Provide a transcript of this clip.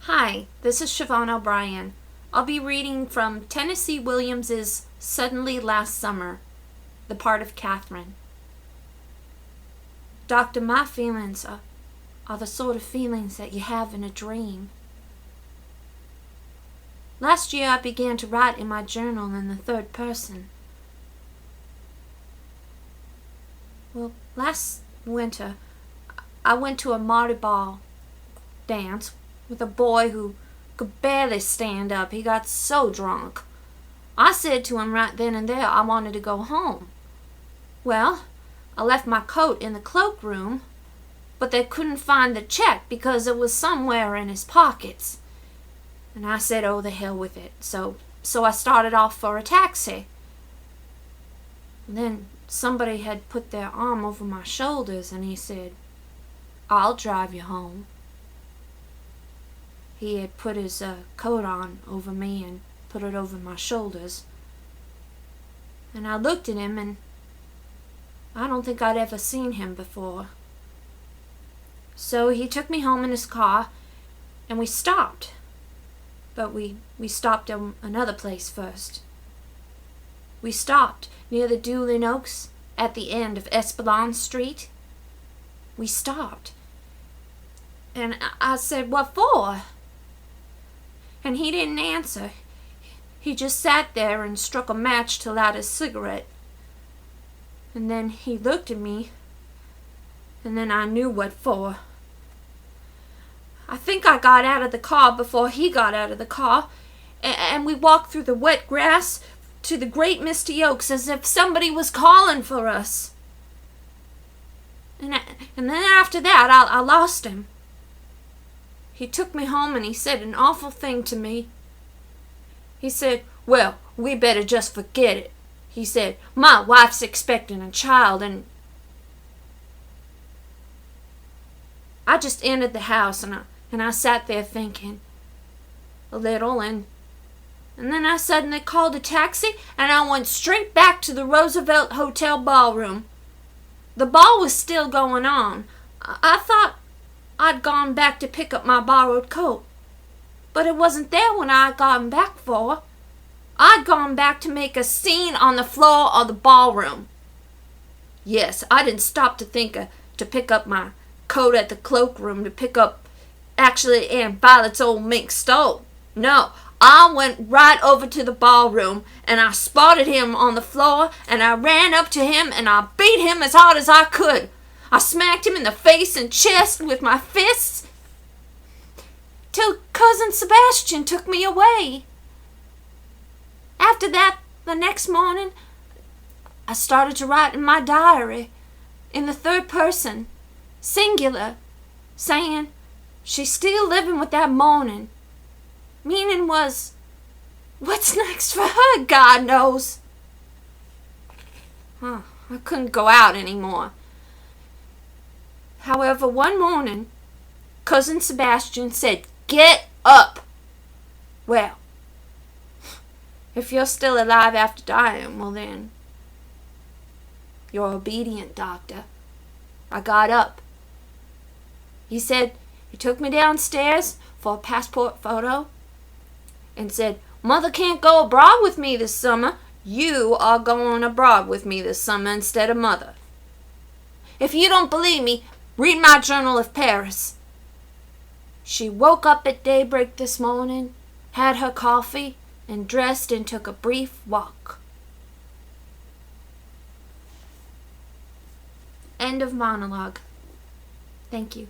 Hi, this is Siobhan O'Brien. I'll be reading from Tennessee Williams's Suddenly Last Summer, the part of Catherine. Doctor, my feelings are the sort of feelings that you have in a dream. Last year I began to write in my journal in the third person. Well, last winter I went to a Mardi Ball dance with a boy who could barely stand up. He got so drunk. I said to him right then and there I wanted to go home. Well, I left my coat in the cloakroom, but they couldn't find the check because it was somewhere in his pockets. And I said, oh, the hell with it. So I started off for a taxi. And then somebody had put their arm over my shoulders and he said, I'll drive you home. He had put his coat on over me and put it over my shoulders. And I looked at him and I don't think I'd ever seen him before. So he took me home in his car and we stopped. But we stopped at another place first. We stopped near the Doolin Oaks at the end of Espelon Street. We stopped. And I said, what for? And he didn't answer. He just sat there and struck a match to light his cigarette. And then he looked at me, and then I knew what for. I think I got out of the car before he got out of the car, and we walked through the wet grass to the great misty oaks as if somebody was calling for us. And then after that, I lost him. He took me home and he said an awful thing to me. He said, well, we better just forget it. He said, my wife's expecting a child, and I just entered the house and I sat there thinking a little, and then I suddenly called a taxi and I went straight back to the Roosevelt Hotel ballroom. The ball was still going on. I thought I'd gone back to pick up my borrowed coat, but it wasn't there when I'd gone back for. I'd gone back to make a scene on the floor of the ballroom. Yes, I didn't stop to think to pick up my coat at the cloakroom, to pick up actually Aunt Violet's old mink stole. No, I went right over to the ballroom and I spotted him on the floor and I ran up to him and I beat him as hard as I could. I smacked him in the face and chest with my fists till Cousin Sebastian took me away. After that, the next morning, I started to write in my diary in the third person, singular, saying, she's still living with that moaning. Meaning was, what's next for her, God knows. I couldn't go out anymore. However, one morning, Cousin Sebastian said, get up. Well, if you're still alive after dying, well then, you're obedient, Doctor. I got up. He said, he took me downstairs for a passport photo and said, Mother can't go abroad with me this summer. You are going abroad with me this summer instead of Mother. If you don't believe me, read my Journal of Paris. She woke up at daybreak this morning, had her coffee, and dressed and took a brief walk. End of monologue. Thank you.